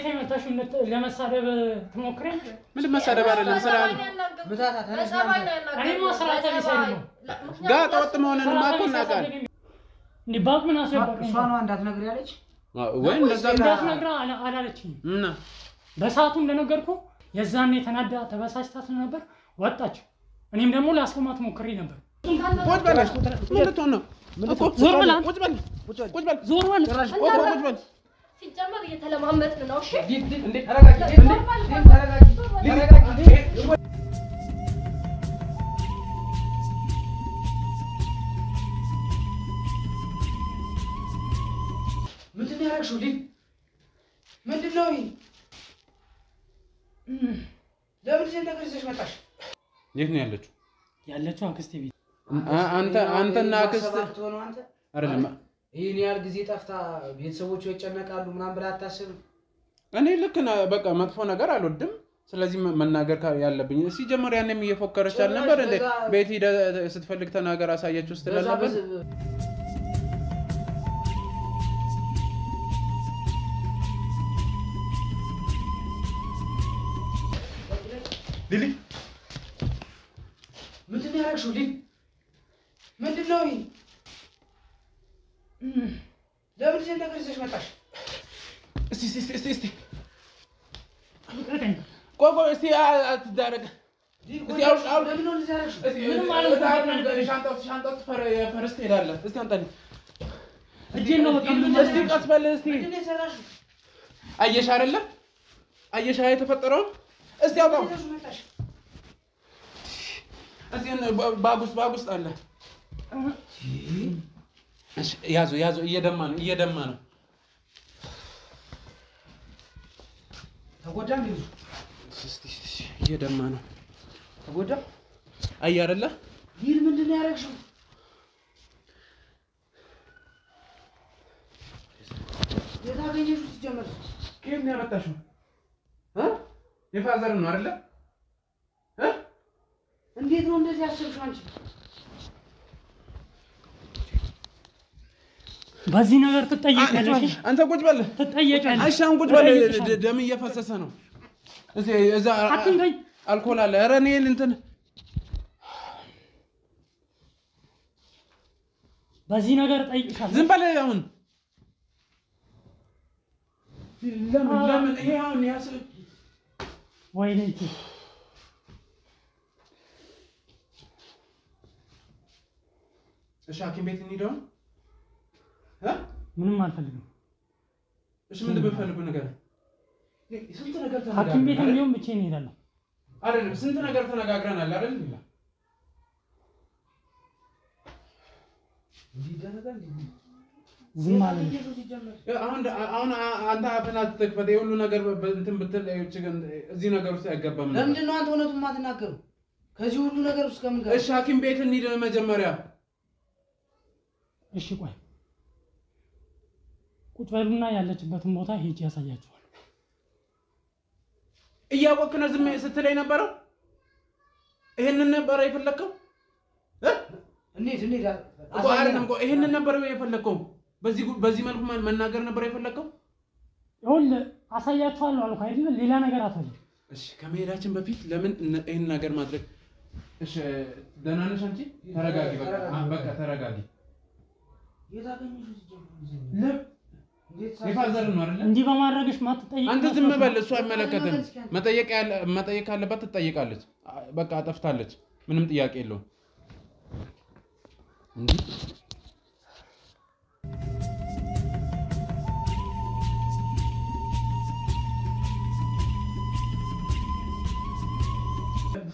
ቤቴ መጣሽ ለመሳደብ ትሞክረኝ ምን መሳደብ አይደለም ስራን በዛታ እኔ ማስራተ ሊሰኝ ነው ጋር ወጥ መሆንንማ እኮ እናውቃለን ንባክ ምን አሰበክ እሷ ነው እንዳትነግር ያለች ወይ እንደዛ እንዳትነግራ አላለችኝ እና በሰዓቱ እንደነገርኩ የዛኔ ተናዳ ተበሳጭታት ነበር ወጣች እኔም ደግሞ ላስቆማት ሞክሬ ነበር ቁጭ በላሽ ምን ልትሆን ነው ዞር በል ቁጭ በል ቁጭ በል ዞር በል ቁጭ በል ሲጀመር እየተለማመጥን ነው እሺ እንዴ ተረጋጊ ምንድን ነው ያደረግሽው ልጅ ምንድን ነው ለምን እዚህ ነገር ይዘሽ መጣሽ የት ነው ያለችው አክስቴ ቤት አንተና አክስት ነው አንተ አይደለም ይሄን ያህል ጊዜ ጠፍታ ቤተሰቦቹ ይጨነቃሉ ምናምን ብላ አታስብ እኔ ልክ በቃ መጥፎ ነገር አልወድም ስለዚህ መናገር ያለብኝ ሲጀመር ያንንም እየፎከረች አልነበር እንዴ ቤት ሄደ ስትፈልግ ተናገር አሳያችሁ ስትላለበት ሊሊ ምንድን ነው ያደረግሽው ልጅ ምንድን ነው ለምን እዚህ ነገር ይዘሽ መጣሽ እስቲ ቆይ እስቲ አትዳረግ እስቲ አውል ለምን ነው እንደዚህ ያደረግሽው ምንም ማለት ሻንጣው ፈርስት ሄዳለህ እስቲ አንተን እጄን ነው እስቲ ቀስ በል እስቲ ምንድን ነው የሰራሽው አየሽ አይደለ አየሽ የተፈጠረው እስቲ አውጣው እስቲ ባጉስ አለ እሺ ያዙ እየደማ ነው ተጎዳ እንዴ እስቲ እየደማ ነው ተጎዳ አይ አይደለ ይል ምንድን ነው ያደረግሽው የታገኘሽው ሲጀመር ከየት ነው ያመጣሽው የፋዘር ነው አይደለ እንዴት ነው እንደዚህ ያሰብሽው አንቺ በዚህ ነገር ትጠየቃለሽ አንተ ቁጭ በል ትጠየቃለሽ አይሻን ቁጭ በል ደም እየፈሰሰ ነው እዛ አትንገኝ አልኮል አለ ኧረ እኔ እንትን በዚህ ነገር ጠይቅሻለሁ ዝም በል አሁን ለምን ይሄ አሁን ያስ ወይኔ እሺ ሐኪም ቤት እንሂደው ምንም አልፈልግም እሺ ምን ልበፈልጉ ነገር ስንት ነገር ተነጋግረናል ሐኪም ቤት እንዲሁም ብቻዬን እሄዳለሁ አይደለም ስንት ነገር ተነጋግረናል አይደል እንዲደረጋል ዝም ማለት አሁን አንተ አፈና ተከፈተ የሁሉ ነገር እንትን ብትል እዚህ ነገር ውስጥ አይገባም ለምንድን ነው አንተ እውነቱን ማትናገሩ ከዚህ ሁሉ ነገር ውስጥ ከምንገባ እሺ ሐኪም ቤት እንሂድ መጀመሪያ እሺ ቆይ ቁጭ በሉና ያለችበትን ቦታ ሄጄ ያሳያችኋል እያወቅነ ዝም ስትለኝ ነበረው ይሄንን ነበር የፈለከው እንዴት አይደለም ይሄንን ነበር የፈለከው በዚህ መልኩ መናገር ነበር የፈለከው ሁሉ አሳያችኋለሁ አልኩ አይደል ሌላ ነገር አትፈልግ እሺ ከመሄዳችን በፊት ለምን ይሄን ነገር ማድረግ እሺ ደህና ነሽ አንቺ ተረጋጊ በቃ ተረጋጊ የታገኘሽው ሲጀምር የፋዘር ነው አይደል እንዲህ በማድረግሽ ማትጠይቅ አንተ ዝም በል እሱ አይመለከትም መጠየቅ ካለባት ትጠይቃለች በቃ አጠፍታለች ምንም ጥያቄ የለውም እንዴ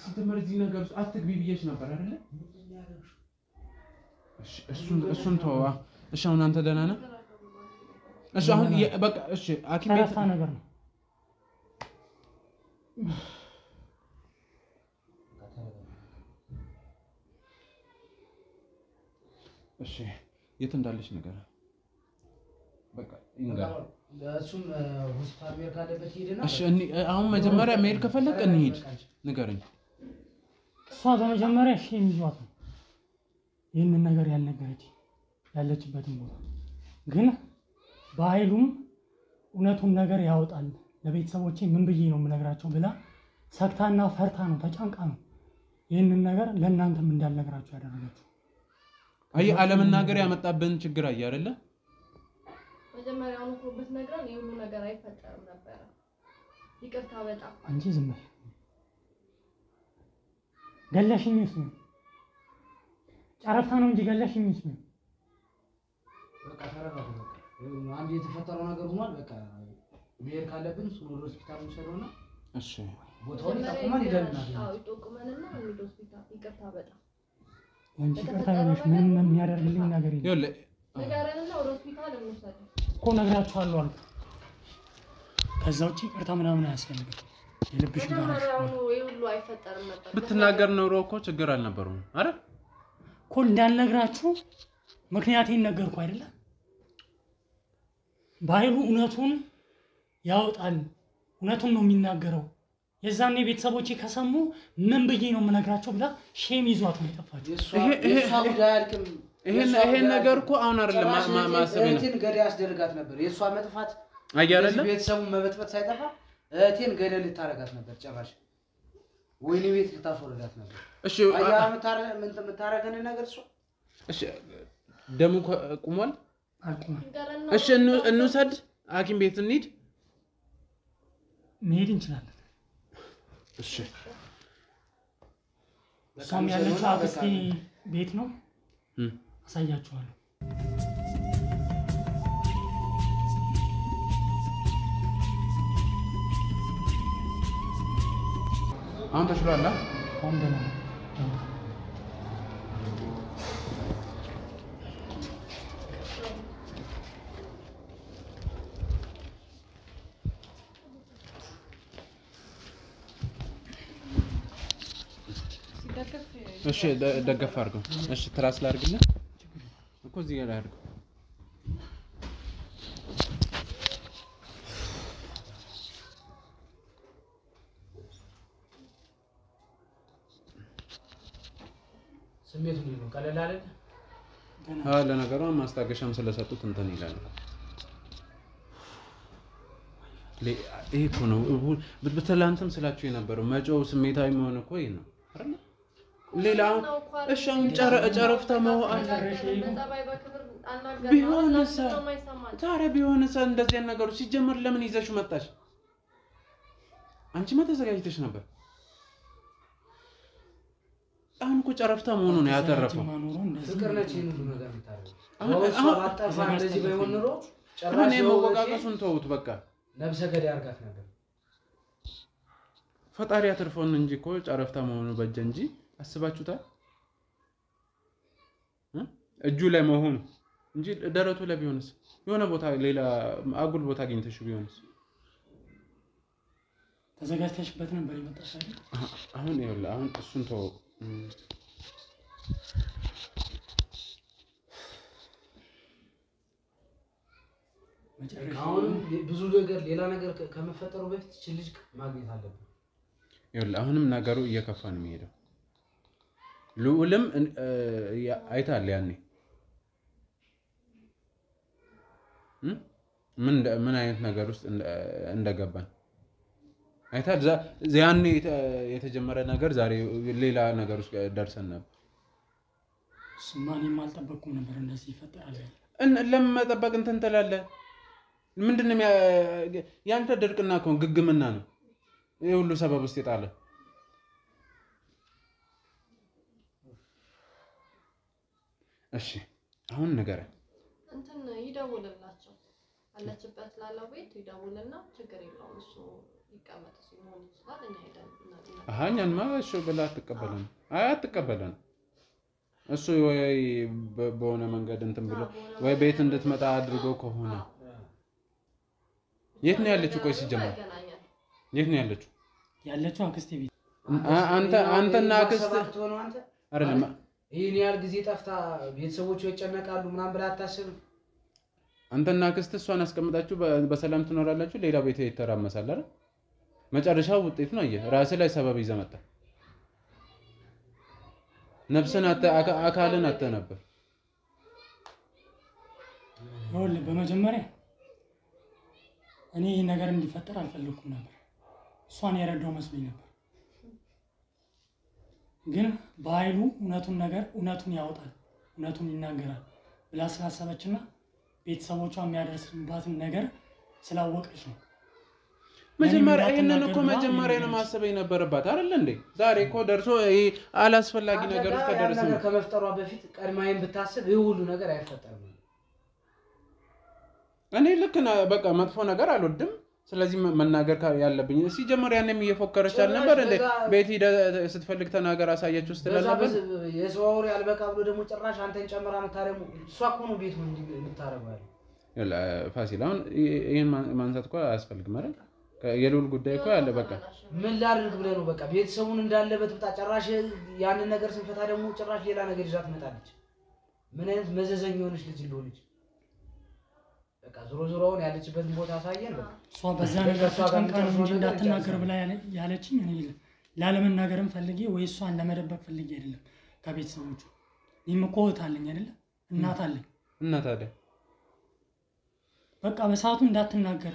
ስትመርዚ ነገር አትግቢ ብዬሽ ነበር አይደል እሱን ተዋ እሺ አሁን አንተ ደህና ነህ እሺ አሁን በቃ እሺ ሐኪም ቤት ነገር ነው እሺ የት እንዳለሽ ነገር በቃ ይንገር ለሱም ሆስፒታል መሄድ ካለበት ሄደና እሺ አሁን መጀመሪያ መሄድ ከፈለክ እንሂድ ንገረኝ እሷ በመጀመሪያ እሺ የሚዟት ነው ይሄንን ነገር ያልነገረች ያለችበትን ቦታ ግን በኃይሉም እውነቱን ነገር ያወጣል ለቤተሰቦቼ ምን ብዬ ነው የምነግራቸው ብላ ሰክታና ፈርታ ነው ተጨንቃ ነው ይህንን ነገር ለእናንተም እንዳልነግራችሁ ያደረገችው። አየህ አለመናገር ያመጣብን ችግር አየ አይደለ? መጀመሪያውን እኮ ብትነግረን ይሄ ሁሉ ነገር አይፈጠርም ነበር። ይቅርታ በጣም አንቺ ዝም በይ። ገለሽኝስ ነው ጨረፍታ ነው እንጂ ገለሽኝስ ነው። በቃ ተረጋጉ። በቃ አንድ የተፈጠረው ነገር ሆኗል። በቃ መሄድ ካለብን ወደ ሆስፒታል እንሰደውና እሺ ቦታውን ይጠቁመን ይደልና አዎ ይጠቁመንና ወደ ሆስፒታል ይቅርታ በጣም አንቺ ይቅርታ ያለሽ ምንም የሚያደርግልኝ ነገር የለም። ይኸውልህ ነገርንና ወደ ሆስፒታል እንወስዳለን እኮ ነግራችኋለሁ አልኩ። ከዛ ውጪ ይቅርታ ምናምን አያስፈልግም። የልብሽ ጋር መጀመሪያውኑ ይሄ ሁሉ አይፈጠርም ነበር። ብትናገር ኖሮ እኮ ችግር አልነበረም አይደል? እኮ እንዳልነግራችሁ ምክንያቴን ነገርኩ አይደለ? ባይሉ እውነቱን ያወጣል። እውነቱን ነው የሚናገረው። የዛኔ ቤተሰቦቼ ከሰሙ ምን ብዬ ነው የምነግራቸው ብላ ሼም ይዟት ነው የጠፋችው። ይሄን ነገር እኮ አሁን አይደለም ማሰብ ነው። እህቴን ገዳይ አስደርጋት ነበር። የሷ መጥፋት አይያረለ ቤተሰቡን መበጥበጥ ሳይጠፋ እህቴን ገደል ልታረጋት ነበር። ጭራሽ ወይኔ ቤት ልታስወርዳት ነበር። እሺ አያ የምታረገን ነገር እሷ እሺ ደሙ ቆሟል አልቆመም። እሺ እንውሰድ ሐኪም ቤት እንሂድ። መሄድ እንችላለን። እሺ እሷም ያለችው አክስቴ ቤት ነው። አሳያችኋለሁ። አሁን ተሽሏል። አሁን ደህና ነው። እሺ ደገፍ አድርገው። እሺ ትራስ ላድርግልህ እኮ እዚህ ጋር አድርገው። ስሜቱ ነው ቀለል አለ። ለነገሩ ማስታገሻም ስለሰጡት እንትን ይላል። ይሄ እኮ ነው በትላንትም ስላችሁ የነበረው መጮው ስሜታዊ መሆን እኮ ይሄ ነው አይደል? ሌላው እሺ አሁን ጨረፍታ መሆን ቢሆንስ ታዲያ ቢሆንስ እንደዚህ አይነት ነገሮች ሲጀመር ለምን ይዘሽው መጣሽ? አንቺማ ተዘጋጅተሽ ነበር። አሁን እኮ ጨረፍታ መሆኑ ነው ያተረፈው። ፍቅር ነች ይሄን ሁሉ ነገር የምታደርገው። አሁን አጣፋ እንደዚህ ባይሆን ኖሮ ጨራሽ መወቃቀሱን ተውት በቃ። ነብሰ ገዳይ አርጋት ነበር። ፈጣሪ አትርፎን እንጂ እኮ ጨረፍታ መሆኑ በጀ እንጂ አስባችሁታል? እጁ ላይ መሆኑ እንጂ ደረቱ ላይ ቢሆንስ የሆነ ቦታ ሌላ አጉል ቦታ አግኝተሽ ቢሆንስ? ተዘጋጅተሽበት ነበር የመጣሽ አይደል? አሁን ይኸውልህ አሁን እሱን ተው። አሁን ብዙ ነገር ሌላ ነገር ከመፈጠሩ በፊት እቺ ልጅ ማግኘት አለብን። ይኸውልህ አሁንም ነገሩ እየከፋ ነው የሚሄደው። ልዑልም አይታል ያኔ ምን አይነት ነገር ውስጥ እንደገባን አይታል። ያኔ የተጀመረ ነገር ዛሬ ሌላ ነገር ውስጥ ደርሰን ነበር። ስማኔም አልጠበቅኩም ነበር እንደዚህ ይፈጠራል። ለምን መጠበቅ እንትን ትላለህ? ምንድነው ያንተ ድርቅና እኮ ግግምና ነው ይሄ ሁሉ ሰበብ ውስጥ የጣለ። እሺ አሁን ንገረኝ። እንትን ይደውልላቸው አለችበት ላለው ቤት ይደውልና ችግር የለውም እሱ ይቀመጥ ሲሆን ይችላል እኛ ሄደን እኛንማ እሺ ብላ አትቀበለን። አትቀበለን። እሱ ወይ በሆነ መንገድ እንትን ብሎ ወይ ቤት እንድትመጣ አድርጎ ከሆነ የት ነው ያለችው? ቆይ ሲጀመር የት ነው ያለችው? ያለችው አክስቴ ቤት። አንተና አክስት አይደለም ይሄን ያህል ጊዜ ጠፍታ ቤተሰቦቿ ይጨነቃሉ ምናምን ብላ አታስብም? አንተና አክስት እሷን አስቀምጣችሁ በሰላም ትኖራላችሁ። ሌላ ቤት ይተራመሳል አይደል? መጨረሻው ውጤት ነው። አየህ ራስህ ላይ ሰበብ ይዘህ መጣ። ነፍስን አካልን አጥተህ ነበር። ይኸውልህ በመጀመሪያ እኔ ይሄ ነገር እንዲፈጠር አልፈልኩም ነበር። እሷን የረዳው መስሎኝ ነበር። ግን በኃይሉ እውነቱን ያወጣል፣ እውነቱን ይናገራል ብላ ስላሰበችና ቤተሰቦቿ የሚያደርስባትን ነገር ስላወቀች ነው። መጀመሪያ ይሄንን እኮ መጀመሪያ ነው ማሰብ የነበረባት አይደል እንዴ? ዛሬ እኮ ደርሶ ይሄ አላስፈላጊ ነገር ውስጥ ተደረሰ። ነገር ከመፍጠሯ በፊት ቀድማዬን ብታስብ ይሄ ሁሉ ነገር አይፈጠርም። እኔ ልክ በቃ መጥፎ ነገር አልወድም። ስለዚህ መናገር ያለብኝ ሲጀመር ያንንም እየፎከረች አልነበር እንዴ? ቤት ሄደ ስትፈልግ ተናገር አሳያችሁ ስትል ነበር። የሰውሪ አልበቃ ብሎ ደግሞ ጭራሽ አንተን ጨምራ መታረሙ እሷ እኮ ነው ቤቱ እንድታረጋው ያለ ፋሲል አሁን ይሄን ማንሳት እኮ አያስፈልግም አይደል? የሉል ጉዳይ እኮ ያለ በቃ ምን ላድርግ ብለህ ነው? በቃ ቤተሰቡን እንዳለበት ብታ ጭራሽ ያንን ነገር ስንፈታ ደግሞ ጭራሽ ሌላ ነገር ይዛት መጣለች። ምን አይነት መዘዘኝ የሆነች ልጅ እንደሆነች በቃ ዞሮውን ያለችበትን ቦታ አሳየን። እሷ በዛ ነገር ተጨንቃ ነው እንጂ እንዳትናገር ብላ ያለችኝ እኔ ላለመናገርም ፈልጌ ወይ እሷን ለመደበቅ ፈልጌ አይደለም ከቤተሰቦቹ። እኔም እኮ እህት አለኝ አይደለ? እናት አለኝ። እናት አለ በቃ በሰዓቱ እንዳትናገር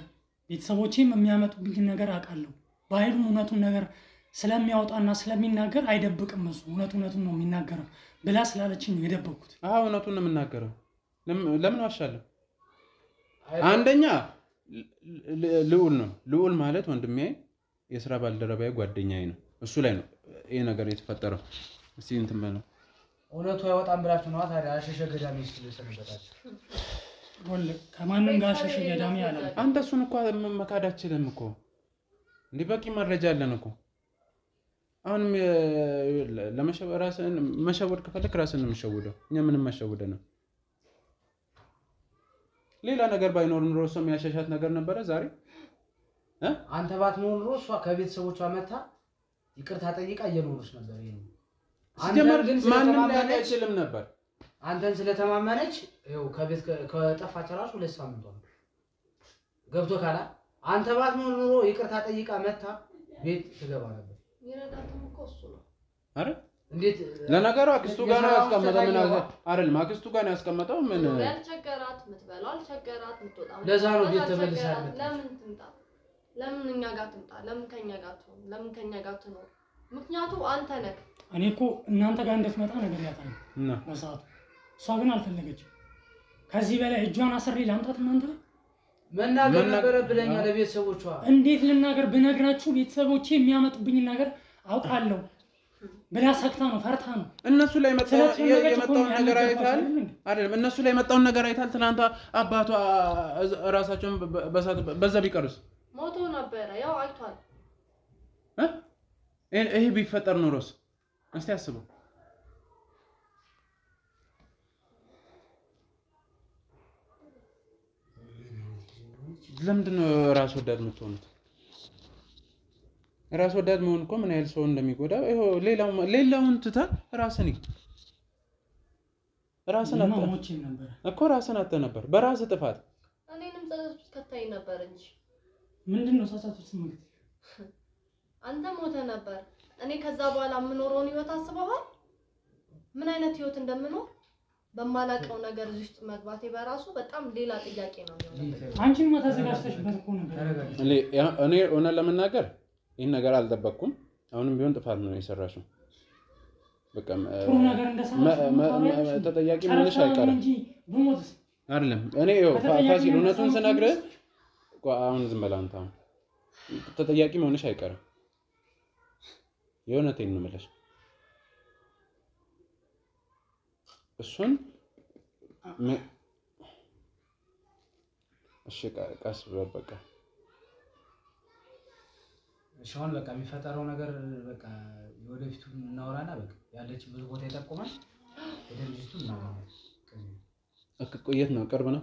ቤተሰቦቼም የሚያመጡብኝ ነገር አውቃለሁ። በኃይሉም እውነቱን ነገር ስለሚያወጣና ስለሚናገር አይደብቅም። እሱ እውነቱን ነው የሚናገረው ብላ ስላለችኝ ነው የደበቅኩት። አዎ እውነቱን ነው የምናገረው። ለምን ዋሻለሁ? አንደኛ ልዑል ነው። ልዑል ማለት ወንድሜ የሥራ ባልደረባዬ ጓደኛዬ ነው። እሱ ላይ ነው ይሄ ነገር የተፈጠረው። እስቲ እንትን በለው እውነቱ አይወጣም ብላችሁ ነው ታዲያ አሸሸ ገዳሚ ስለሰነበታችሁ ወል ከማንም ጋር አሸሸ ገዳሚ አለ። አንተ እሱን እኮ መካድ አትችልም እኮ እንዴ? በቂ መረጃ አለን እኮ። አሁንም ራስህን መሸወድ ከፈለክ ራስህን ነው የምትሸውደው። እኛ ምንም አሸውደናል። ሌላ ነገር ባይኖር ኑሮ እሷ የሚያሻሻት ነገር ነበረ ዛሬ አንተ ባትኖር ኑሮ እሷ ከቤተሰቦቿ መታ ይቅርታ ጠይቃ እየኖረች ነበር። ይሄን ሲጀመር ግን ማንም ሊያውቅ አይችልም ነበር። አንተን ስለተማመነች ይኸው ከቤት ከጠፋች ራሱ 2 ሳምንት ነው ገብቶ ካላ አንተ ባትኖር ኑሮ ይቅርታ ጠይቃ መታ ቤት ትገባ ነበር። ይረዳትም እኮ እሱ ነው አረ እንዴት ለነገሩ አክስቱ ጋር ነው ያስቀመጠው። ምን አይደል አክስቱ ጋር ነው ያስቀመጠው። ምን ያልቸገራት ምትበላው አልቸገራት ምትወጣው ለዛ ነው ቤት ተመልሳለች። ለምን ትምጣ? ለምን እኛ ጋር ትምጣ? ለምን ከኛ ጋር ትሆን? ለምን ከኛ ጋር ትኖር? ምክንያቱም አንተ ነህ። እኔ እኮ እናንተ ጋር እንድትመጣ ነገር ያጣኝ እና በሰዓቱ እሷ ግን አልፈለገችም። ከዚህ በላይ እጇን አስሬ ላምጣት እናንተ መናገር ነበረብኝ ለቤተሰቦቿ። እንዴት ልናገር? ብነግራችሁ ቤተሰቦቼ የሚያመጡብኝ ነገር አውቃለሁ ብላ ሰክታ ነው ፈርታ ነው። እነሱ ላይ የመጣውን ነገር አይታል አይደለም? እነሱ ላይ የመጣውን ነገር አይታል። ትናንት አባቷ ራሳቸውን በዛ ቢቀርስ ሞቶ ነበር። ያው አይቷል። ይሄ ቢፈጠር ኖሮስ እስቲ አስበው። ለምንድን ነው ራስ ወዳድ የምትሆኑት? ራስ ወዳድ መሆን እኮ ምን ያህል ሰው እንደሚጎዳ ይሄው ሌላውን ትታ ራስን ነበር እኮ ራስን አጥተ ነበር በራስ ጥፋት። እኔንም ጸጸት ከተይ ነበር እንጂ ምንድነው ጸጸቱ? ስምንት አንተ ሞተ ነበር። እኔ ከዛ በኋላ የምኖረውን ህይወት አስበዋል? ምን አይነት ህይወት እንደምኖር በማላቀው ነገር ውስጥ መግባቴ በራሱ በጣም ሌላ ጥያቄ ነው የሚሆነው። አንቺማ ተዘጋጅተሽበት እኮ ነበር። እኔ ሆነ ለመናገር ይሄን ነገር አልጠበቅኩም። አሁንም ቢሆን ጥፋት ነው የሰራሽው። በቃ ጥሩ ነገር እንደሰራሽ ተጠያቂ መሆንሽ አይቀርም እንጂ ብሞትስ አይደለም። እኔ ፋሲል እውነቱን ስነግርህ አሁን ዝም በል አንተ። አሁን ተጠያቂ መሆንሽ አይቀርም። የእውነቴን ነው የምልሽ። እሱን እሺ ቀስ ብለህ በቃ ሻውን በቃ የሚፈጠረው ነገር በቃ ወደፊቱ እናወራና በቃ ያለችበት ቦታ ይጠቁማል። ወደፊቱ እናወራለን። ቆየት ነው ቅርብ ነው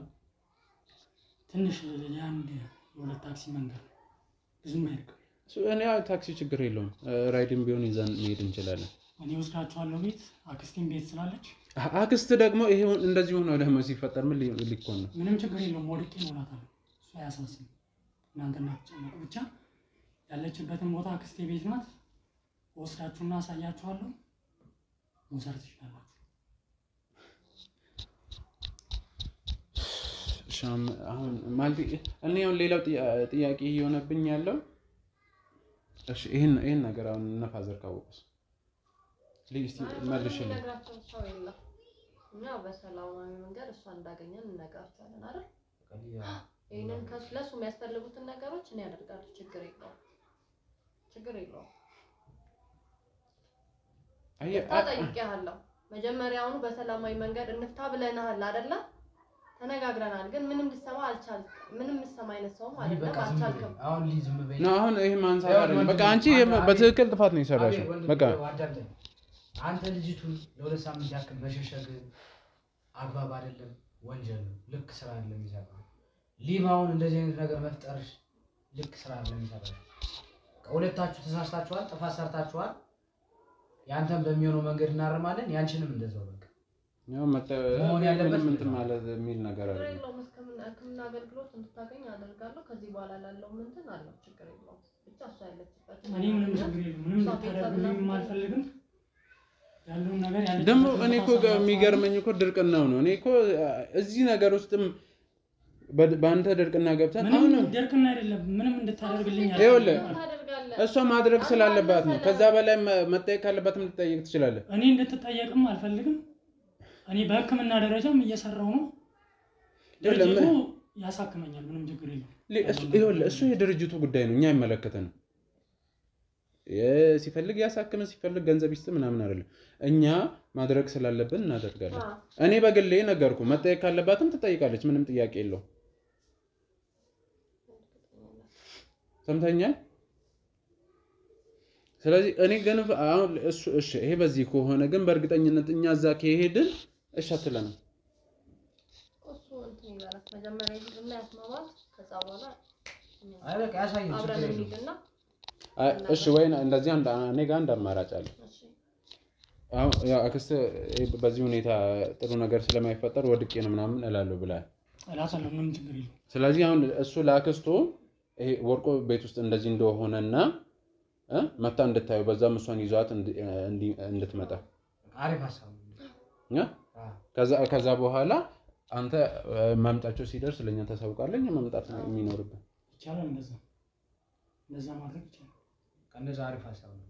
ትንሽ የአንድ የሁለት ታክሲ መንገድ ብዙም አይርቅም። እኔ ታክሲ ችግር የለውም። ራይድም ቢሆን ይዘን መሄድ እንችላለን። እኔ ወስዳችኋለሁ ቤት አክስቴም ቤት ስላለች። አክስት ደግሞ ይሄ እንደዚህ ሆኖ ለምን ሲፈጠር ምን ሊኮን ነው? ምንም ችግር የለውም። ወድቄ እሞላታለሁ። እሱ አያሳስብም። እናንተ እንዳትጨነቁ ብቻ። ያለችበትን ቦታ አክስቴ ቤት ናት። ወስዳችሁና አሳያችኋለሁ። መውሰድ ትችላላችሁ። አሁን ማለት እኔ አሁን ሌላው ጥያቄ እየሆነብኝ ያለው እሺ ይሄን ነገር አሁን ነፋዘር ካወቁስ ሊስቲ መልሽልኝ ነግራቸው ሰው የለም እና በሰላማዊ መንገድ እሷ እንዳገኘን እንነግራቸዋለን አይደል ይሄንን ከስለሱ የሚያስፈልጉትን ነገሮች እኔ ያደርጋለሁ ችግር የለውም ጠይቄሃለሁ መጀመሪያውኑ በሰላማዊ መንገድ እንፍታ ብለናል አይደለ ተነጋግረናል ግን ምንም ልሰማ አልቻልኩም ምንም ልሰማ አይነት ሰው ማለት ነው አልቻልኩም አሁን ሊዝም በይ ነው አሁን ይሄ ማንሳት አይደለም በቃ አንቺ በትክክል ጥፋት ነው የሰራሽው በቃ አንተ ልጅቱን ለሁለት ሳምንት ያክል መሸሸግ አግባብ አይደለም ወንጀል ነው ልክ ስራ አይደለም ይሰራው ሊማውን እንደዚህ አይነት ነገር መፍጠርሽ ልክ ስራ አይደለም ይሰራው ከሁለታችሁ ተሳስታችኋል ጥፋት ሰርታችኋል ያንተም በሚሆነው መንገድ እናርማለን ያንቺንም እንደዛው በቃ ነው መሆን ያለበት ምን ማለት የሚል ነገር አለ ነው መስከምና አገልግሎት እንድታገኝ አደርጋለሁ ከዚህ በኋላ ላለው ምንትን አለው ችግር የለውም ብቻ እሷ ያለችበት እኔ ምንም ችግር የለም ምንም ልታደርጉልኝ አልፈልግም ያለው ነገር ያለ ደግሞ እኔ እኮ የሚገርመኝ እኮ ድርቅናው ነው እኔ እኮ እዚህ ነገር ውስጥም በአንተ ድርቅና ገብተን አሁን ድርቅና አይደለም ምንም እንድታደርግልኝ አይደለም እሷ ማድረግ ስላለባት ነው ከዛ በላይ መጠየቅ ካለባትም ልትጠየቅ ትችላለህ እኔ እንድትጠየቅም አልፈልግም እኔ በህክምና ደረጃም እየሰራው ነው ድርጅቱ ያሳክመኛል ምንም ችግር የለም እሱ የድርጅቱ ጉዳይ ነው እኛ አይመለከተንም ሲፈልግ ያሳክም ሲፈልግ ገንዘብ ይስጥ ምናምን አይደለም እኛ ማድረግ ስላለብን እናደርጋለን እኔ በግሌ ነገርኩ መጠየቅ ካለባትም ትጠይቃለች ምንም ጥያቄ የለው ሰምተኛል ስለዚህ እኔ ግን አሁን እሺ ይሄ በዚህ ከሆነ ግን በእርግጠኝነት እኛ እዛ ከሄድን እሺ አትለንም እሱ እንትን ይላል መጀመሪያ ይልና ያስማማል ከዛ በኋላ አይ በቃ ያሳየኝ አብረን እንሂድና እሺ ወይ እንደዚህ እኔ ጋር እንዳማራጭ አለ አሁን ያ አክስት በዚህ ሁኔታ ጥሩ ነገር ስለማይፈጠር ወድቄ ነው ምናምን እላለሁ ብላ አላሰለም ምንም ችግር የለም ስለዚህ አሁን እሱ ላክስቶ ይሄ ወርቆ ቤት ውስጥ እንደዚህ እንደሆነና መጣ እንድታዩ በዛም እሷን ይዟት እንድትመጣ አሪፍ ሐሳብ ከዛ በኋላ አንተ ማምጣቸው ሲደርስ ለኛ ተሳውቃለኝ ማምጣት ነው የሚኖርብን ይቻላል እንደዛ ማድረግ ይቻላል ከነዛ አሪፍ ሐሳብ ነው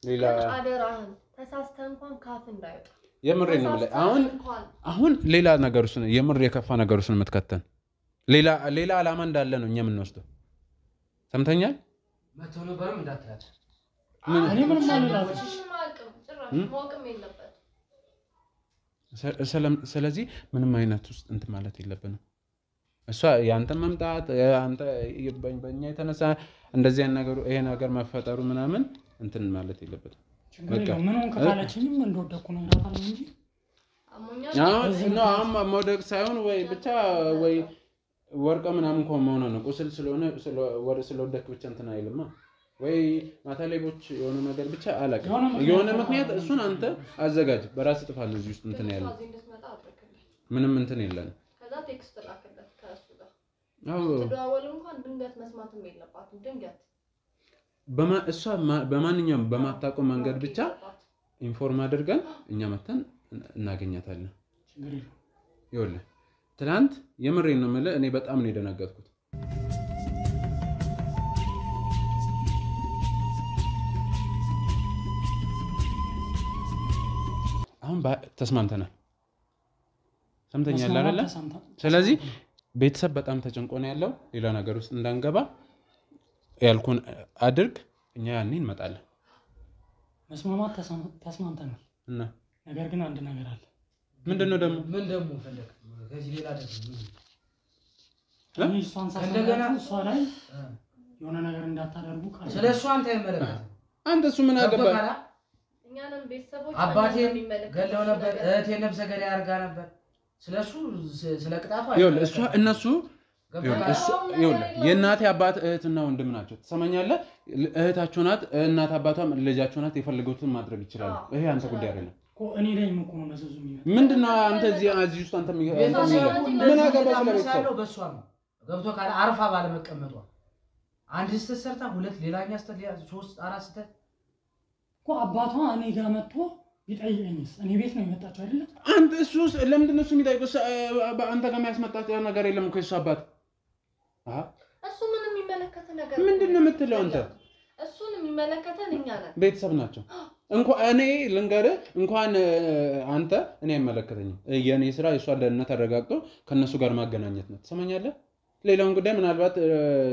ሌላ አደራህን ተሳስተህ እንኳን ካፍ እንዳይወጣ የምሬን ነው ማለት አሁን ሌላ ነገር ውስጥ የምር የከፋ ነገር ውስጥ የምትከተን ሌላ አላማ እንዳለ ነው እኛ የምንወስደው ሰምተኛል መተው ነበርም እንዳትላት እኔ ምንም አልላትም ጭራሽ ሞቅም የለበት ስለዚህ ምንም አይነት ውስጥ እንት ማለት የለብንም እሷ ያንተ መምጣት አንተ በእኛ የተነሳ እንደዚህ አይነት ነገር ይሄ ነገር መፈጠሩ ምናምን እንትን ማለት የለበትም በቃ ምንም ከታለችኝም እንደወደኩ ነው እንራታለን እንጂ አሁን መውደቅ ሳይሆን ወይ ብቻ ወይ ወርቀ ምናምን ከሆነ ነው ቁስል ስለወደክ ብቻ እንትን አይልማ ወይ ማታለቦች የሆነ ነገር ብቻ አላቀ የሆነ ምክንያት እሱን አንተ አዘጋጅ በራስ ጥፋት ነው እዚህ ውስጥ እንትን ያለው ምንም እንትን የለም ከዛ ቴክስት ላከለት ከእሱ ጋር ተደዋወሉ እንኳን ድንገት መስማትም የለባትም ድንገት እሷ በማንኛውም በማታውቀው መንገድ ብቻ ኢንፎርም አድርገን እኛ መተን እናገኛታለን ይኸውልህ ትናንት የምሬን ነው ማለት እኔ በጣም ነው የደነገጥኩት አሁን ተስማምተናል ሰምተኛል አይደል ስለዚህ ቤተሰብ በጣም ተጨንቆ ነው ያለው ሌላ ነገር ውስጥ እንዳንገባ ያልኩን አድርግ እኛ ያኔ እንመጣለን መስማማት ተስማምተናል እና ነገር ግን አንድ ነገር አለ ምንድነው ደግሞ ምን ደግሞ ፈለክ ከዚህ ሌላ ደግሞ እኔ እሷን እንደገና እሷ ላይ የሆነ ነገር እንዳታደርጉ ካለ ስለሷ አንተ አይመለከት አንተ እሱ ምን አገባ እኛንም ቤተሰቦች አባቴ ገለው ነበር እህቴ ነብሰ ገዳይ አርጋ ነበር ስለሱ ስለቅጣቷ ይኸውልህ እሷ እነሱ የእናቴ አባት እህትና ወንድም ናቸው ተሰማኛለህ እህታቸው ናት እናት አባቷም ልጃቸው ናት የፈለጉትን ማድረግ ይችላሉ ይሄ አንተ ጉዳይ አይደለም እኔ ላይ ምን ነው መዘዙ የሚመጣ ምንድነው አንተ እዚህ ውስጥ አንተ ምን አገባ ስለቤተሰብ በሷ ነው ገብቶ ካለ አርፋ ባለ መቀመጧ አንድ ስተሰርታ ሁለት ሌላኛ ስተት ሶስት አራት ስተት አባቷ እኔ ጋር መጥቶ ቢጠይቀኝስ እኔ ቤት ነው የመጣችው አይደለ? አንተ እሱስ ለምንድን ነው እሱ የሚጠይቀው? አንተ ጋር የሚያስመጣት ነገር የለም እኮ የእሱ አባት። እሱ ምንም የሚመለከት ነገር ምንድን ነው የምትለው አንተ? እሱን የሚመለከተን እኛ ነን። ቤተሰብ ናቸው። እንኳን እኔ ልንገርህ እንኳን አንተ እኔ አይመለከተኝም። የኔ ስራ የእሷ ደህንነት አረጋግጦ ከነሱ ጋር ማገናኘት ነው። ትሰማኛለህ? ሌላውን ጉዳይ ምናልባት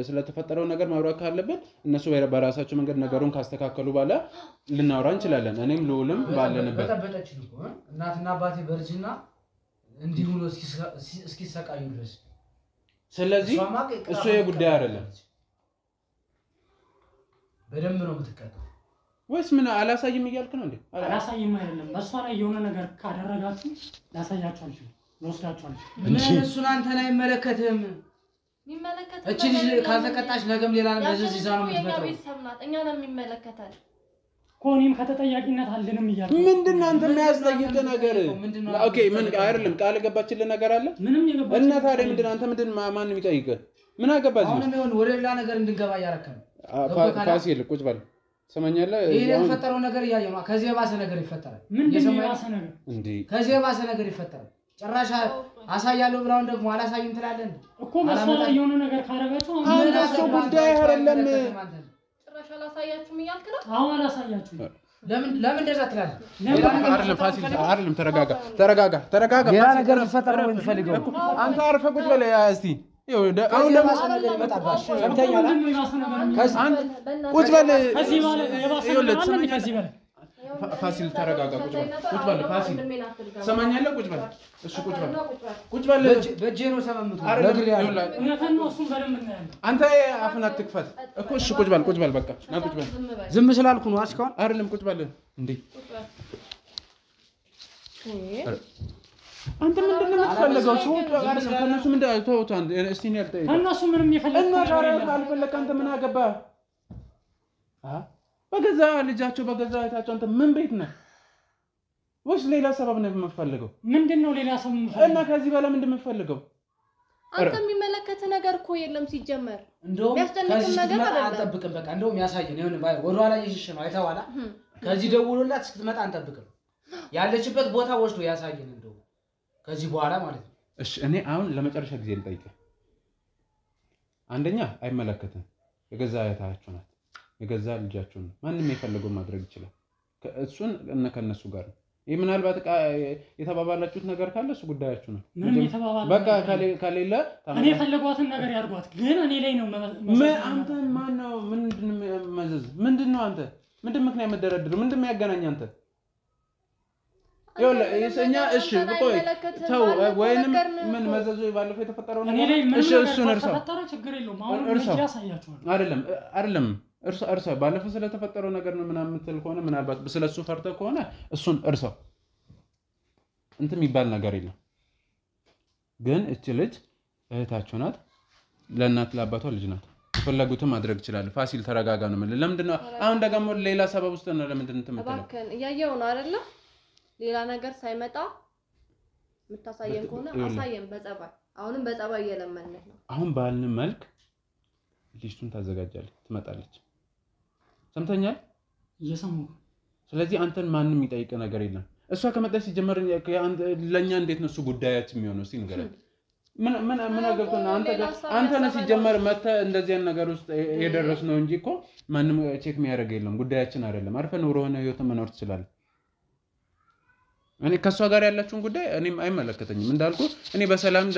ስለተፈጠረው ነገር ማውራት ካለበት እነሱ በራሳቸው መንገድ ነገሩን ካስተካከሉ በኋላ ልናወራ እንችላለን። እኔም ልውልም ባለንበት በጠበጠችን እኮ እናትና አባቴ በርጅና እንዲሁ ነው እስኪሰቃዩ ድረስ። ስለዚህ እሱ የጉዳይ አይደለም። በደንብ ነው የምትቀጣው ወይስ ምን አላሳይም እያልክ ነው እንዴ? አላሳይም አይደለም። በሷ ላይ የሆነ ነገር ካደረጋችሁ ላሳያችሁ አልችልም፣ ልወስዳችሁ አልችልም። ምን እሱን አንተን አይመለከትም። የሚመለከት እቺ ልጅ ካልተቀጣች ነገም ሌላ ነገር ይዛ ነው የምትመጣው። ቤተሰብ ናት፣ እኛ ነው የሚመለከተን። ኮኒም ከተጠያቂነት አልንም እያልኩ ምንድነው አንተ የሚያስጠይቅ ነገር? ኦኬ ምን አይደለም ቃል ገባችልን ነገር አለ ምንም የገባች እና ታዲያ ምንድነው አንተ ማን ነው የሚጠይቅህ? ምን አገባህ? አሁን ነው ወደ ሌላ ነገር እንድንገባ እያረከን ፋሲል ቁጭ በል ሰማኛለህ። ይሄ የተፈጠረው ነገር እያየ ነው። ከዚህ የባሰ ነገር ይፈጠራል። ምንድነው የባሰ ነገር እንዴ? ከዚህ የባሰ ነገር ይፈጠራል። ጭራሽ አሳያለሁ ብላውን ደግሞ አላሳይም ትላለህ እኮ በሷ ላይ የሆነ ነገር ካደረጋችሁ እሱ ጉዳይ አይደለም። ጭራሽ አላሳያችሁም እያልክ ነው? አሁን አላሳያችሁም። ለምን እንደዛ ትላለህ? አይደለም ፋሲል አይደለም። ተረጋጋ። ሌላ ነገር ሊፈጠር ነው የሚፈልገው። አንተ አርፈህ ቁጭ በል እስቲ። አሁን ለባሰ ነገር ይመጣባል። ሰምተኛል? ቁጭ በል ከዚህ በኋላ የባሰ ነገር አለ። ከዚህ በኋላ ፋሲል ተረጋጋ። ቁጭ በል ፋሲል ሰማኛለህ? እሱ ቁጭ በል በእጄ ነው ሰማምቱ እውነትን ነው። እሱን በደንብ እናያለን። አንተ አፍን አትክፈት እኮ። እሺ ቁጭ በል በቃ ና ቁጭ በል። ዝም ስላልኩ ነው አስካውን አይደለም ቁጭ በል እንዴ። አንተ ምንድን ነው የምትፈልገው? ሰዎች ከእነሱ ምንድን ነው ተውት። እስቲ እኔ አልጠይቅም። ከእነሱ ምንም የፈለግኩት እና ነገር የለም። ካልፈለግህ አንተ ምን አገባህ? በገዛ ልጃቸው በገዛ እህታቸው አንተ ምን ቤት ነህ? ወይስ ሌላ ሰበብ ነው የምትፈልገው? ምንድነው ሌላ ሰበብ የምትፈልገው? እና ከዚህ በኋላ ምንድን ነው የምትፈልገው? አንተ የሚመለከት ነገር እኮ የለም ሲጀመር። እንደውም ከዚህ ስትመጣ አንጠብቅም። በቃ እንደውም ያሳየን ይሁን ባይ ወደ ኋላ እየሸሸ ነው አይተዋላ። ከዚህ ደውሎላት እስክትመጣ አንጠብቅም። ያለችበት ቦታ ወስዶ ያሳየን እንደው ከዚህ በኋላ ማለት ነው። እሺ እኔ አሁን ለመጨረሻ ጊዜ ልጠይቅህ። አንደኛ አይመለከትም። የገዛ እህታችሁ ናት፣ የገዛ ልጃችሁ ነው። ማንም የፈለገው ማድረግ ይችላል። እሱን ከነሱ ጋር ነው። ይሄ ምናልባት የተባባላችሁት ነገር ካለ እሱ ጉዳያችሁ ነው። ምንም የተባባለ በቃ ከሌለ እኔ የፈለጓትን ነገር ያርጓት፣ ግን እኔ ላይ ነው አንተ ማን ነው? ምንድነው መዘዝ? ምንድነው አንተ ምንድን ምክንያት የምትደረድረው? ምንድን የሚያገናኝ አንተ? እኛ እሺ ቆይ ተው፣ ወይንም ምን መዘዙ ባለፈው የተፈጠረው እኔ ላይ ምን ተፈጠረ ችግር የለውም። አሁን እርሱ ያሳያችኋል። አይደለም እርሳው ባለፈው ስለተፈጠረው ነገር ነው ምናምን የምትል ከሆነ ምናልባት ስለሱ ፈርተህ ከሆነ እሱን እርሳው። እንትን የሚባል ነገር የለም። ግን እቺ ልጅ እህታችሁ ናት፣ ለእናት ለአባቷ ልጅ ናት። የፈለጉትን ማድረግ ይችላል። ፋሲል ተረጋጋ ነው የምልህ። ለምንድነው አሁን ደግሞ ሌላ ሰበብ ውስጥ ነው? ለምንድን ነው የምትመጣው? እባክህን እያየኸው ነው አይደለ? ሌላ ነገር ሳይመጣ የምታሳየን ከሆነ አሳየን በጸባይ። አሁንም በጸባይ እየለመንህ ነው። አሁን ባልን መልክ ልጅቱን ታዘጋጃለች፣ ትመጣለች። ሰምተኛል? እየሰማሁ። ስለዚህ አንተን ማንም የሚጠይቅ ነገር የለም። እሷ ከመጣች ሲጀመር ለኛ እንዴት ነው እሱ ጉዳያችን የሚሆነው? እስቲ ንገረኝ። ምን አገብቶና አንተ ነህ ሲጀመር መተህ እንደዚህ አይነት ነገር ውስጥ የደረስነው እንጂ እኮ ማንም ቼክ የሚያደርግ የለም። ጉዳያችን አይደለም። አርፈህ ኑሮህን ህይወትን መኖር ትችላለህ። እኔ ከሷ ጋር ያላችሁን ጉዳይ እኔም አይመለከተኝም። እንዳልኩ እኔ በሰላም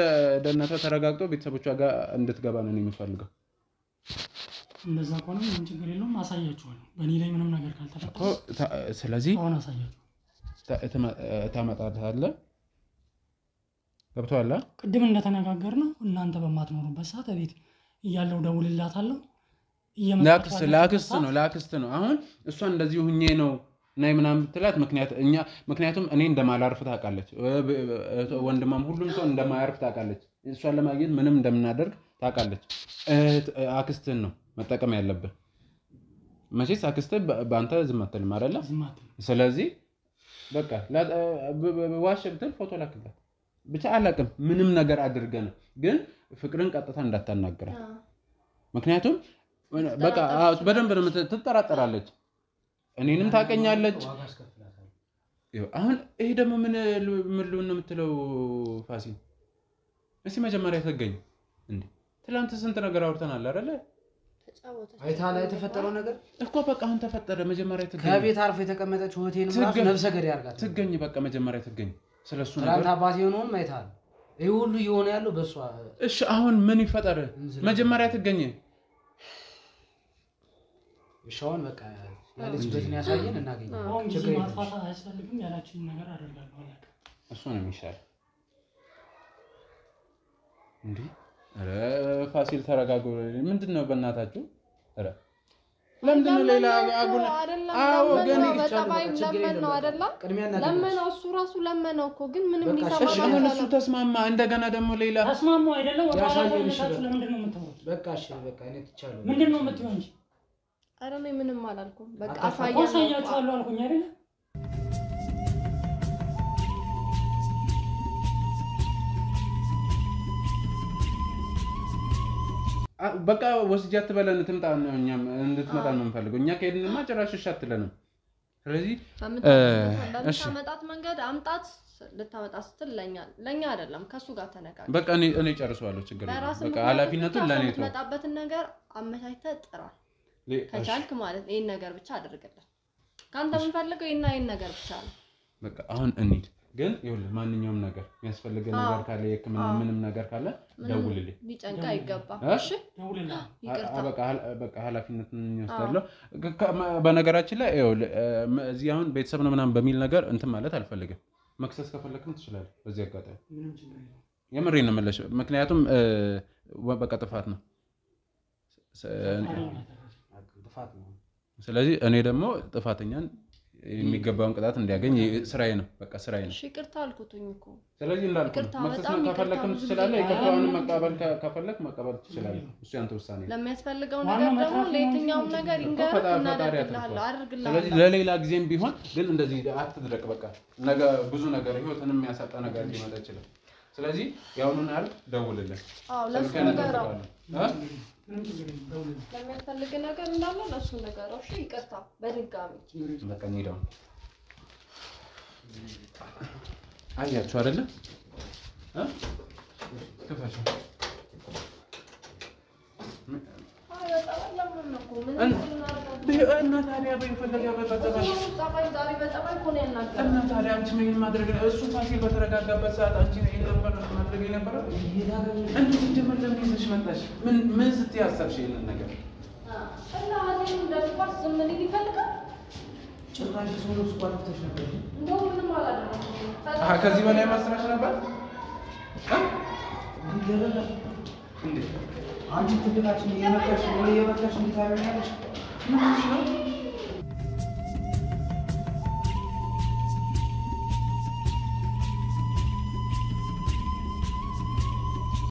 ደህንነቷ ተረጋግጦ ቤተሰቦቿ ጋር እንድትገባ ነው የምፈልገው። እንደዛ ከሆነ ምንም ችግር የለውም። አሳያችኋለሁ። በእኔ ላይ ምንም ነገር ካልተፈጠረ ስለዚህ አሁን አሳያችኋለሁ። ታመጣለህ። ገብቶሃል? ቅድም እንደተነጋገርነው እናንተ በማትኖሩበት ሰዓት ቤት እያለሁ ደውልላታለሁ። ላክስት ነው። አሁን እሷ እንደዚህ ሁኜ ነው ናይ ምናምን ብትላት ምክንያቱም እኔ እንደማላርፍ ታውቃለች። ወንድማም ሁሉም ሰው እንደማያርፍ ታውቃለች። እሷን ለማግኘት ምንም እንደምናደርግ ታውቃለች። አክስትን ነው መጠቀም ያለብን። መቼስ አክስትህ በአንተ ዝም አትልም አይደለ? ስለዚህ በቃ ዋሽ ብትል ፎቶ ላክላት ብቻ። አላውቅም ምንም ነገር አድርገህ ነው፣ ግን ፍቅርን ቀጥታ እንዳታናግራት። ምክንያቱም በቃ በደንብ ነው ትጠራጠራለች። እኔንም ታቀኛለች። አሁን ይሄ ደግሞ ምን ልውን ነው የምትለው ፋሲል? እስቲ መጀመሪያ ተገኝ እንዴ ትላንት ስንት ነገር አውርተናል አይደለ? አይታላ የተፈጠረው ነገር እኮ በቃ አሁን ተፈጠረ። መጀመሪያ ተገኝ ከቤት አርፎ የተቀመጠች ሆቴል ማለት ነፍሰ ገዳይ ያርጋት ተገኝ። በቃ መጀመሪያ ተገኝ። ስለሱ ነገር ትላንት አባቴ የሆነውን አይታል። ይሄ ሁሉ እየሆነ ያለው በሷ። እሺ አሁን ምን ይፈጠር? መጀመሪያ ተገኝ። እሺውን በቃ ያለችበትን ያሳየን እናገኛለን። አሁን ጊዜ ማጥፋት አያስፈልግም። ያላችሁን ነገር አደርጋለሁ አላውቅም። እሱ ነው የሚሻል እንዴ። ኧረ ፋሲል ተረጋጉ። ምንድነው በእናታችሁ? ኧረ ለምንድነው ሌላ አጉል? አዎ ግን በጠባይ ለምን ነው አይደለ? ለምን እሱ ራሱ ለምነው እኮ ግን ምንም ሊሰማ እሺ አሁን እሱ ተስማማ። እንደገና ደግሞ ሌላ ተስማማ አይደለም ወጣ ያሳየን። ለምንድነው የምትወሩት? በቃ እሺ በቃ እኔ ትቻለሁ። ምንድነው የምትይው እንጂ? ኧረ እኔ ምንም አላልኩም። በቃ አሳያችኋለሁ አልኩኝ አይደል? በቃ ወስጃት በለን ትምጣ ነው። እኛም እንድትመጣ ነው የምንፈልገው። እኛ ከሄድንማ ጭራሽ እሺ አትለንም። ስለዚህ እሺ አመጣት መንገድ አምጣት ልታመጣ ስትል ለኛ አይደለም ከሱ ጋር ተነጋገር። በቃ እኔ ጨርሰዋለሁ። ችግር የለም። በቃ ኃላፊነቱን ለኔ ተው። መጣበትን ነገር አመቻችተህ ጥራ ከቻልክ ማለት ይሄን ነገር ብቻ አድርግልን። ካንተ የምንፈልገው ይሄን ነገር ብቻ ነው። በቃ አሁን እንሂድ። ግን ይኸውልህ ማንኛውም ነገር የሚያስፈልግ ነገር ካለ የሕክምና ምንም ነገር ካለ ደውልልኝ። ሊጨንቃ አይገባም። እሺ ደውልልኝ። በቃ ኃላፊነቱን እንወስዳለሁ። በነገራችን ላይ ይኸውልህ እዚህ አሁን ቤተሰብ ነው ምናምን በሚል ነገር እንትን ማለት አልፈልግም። መክሰስ ከፈለክም ትችላለህ። በዚህ አጋጣሚ ምንም ችግር የለም። የምሬን ነው የምልሽ። ምክንያቱም በቃ ጥፋት ነው። ስለዚህ እኔ ደግሞ ጥፋተኛን የሚገባውን ቅጣት እንዲያገኝ ስራዬ ነው። በቃ ስራዬ ነው። እሺ ይቅርታ አልኩትኝ እኮ። ስለዚህ እንዳልኩ መክሰስ ከፈለክም ትችላለህ። ይቅርታውን መቀበል ከፈለክ መቀበል ትችላለህ። እሱ ያንተ ውሳኔ ነው። ለሚያስፈልገው ነገር ደግሞ ለየትኛውም ነገር ይንገር እናደርግልሃለሁ አድርግልሃለሁ። ስለዚህ ለሌላ ጊዜም ቢሆን ግን እንደዚህ አትድረቅ። በቃ ነገ ብዙ ነገር ህይወትንም የሚያሳጣ ነገር ሊመጣ ይችላል። ስለዚህ ያውኑን አልክ ደውልልኝ። አዎ ለሱ ነገር ነው። ምንም ችግር የለም። ደውልልኝ። ለሚያስፈልግ ነገር እንዳለ ለሱ ነገር ነው። እሺ ይቅርታ በድጋሚ በቃ እንሂዳው። አያችሁ አይደለ? ከፋሽ እና ታዲያ በፈለገ በጠባይ ዛሬ በጠባይ እኮ ነው ያናገረው። እና ታዲያ አንቺ ምን ማድረግ ነው? እሱ ፋሲል በተረጋጋበት ሰዓት አንቺ ነው ነበር ማድረግ የነበረው። እንዴ ጀመር ለምን ይዘሽ መጣሽ? ምን ስትይ አሰብሽ ይሄንን ነገር? እና አሁን እንደዚህ ዝም ምን ይፈልጋል? ጭራሽ ሰው ነው ስኳር ተሽ ነበር። እንደው ምንም አላደረኩም። ከዚህ በላይ ማስራሽ ነበር? አንቺ ትግላችን እየመጣሽ እንድታረጋለሽ ምን ነው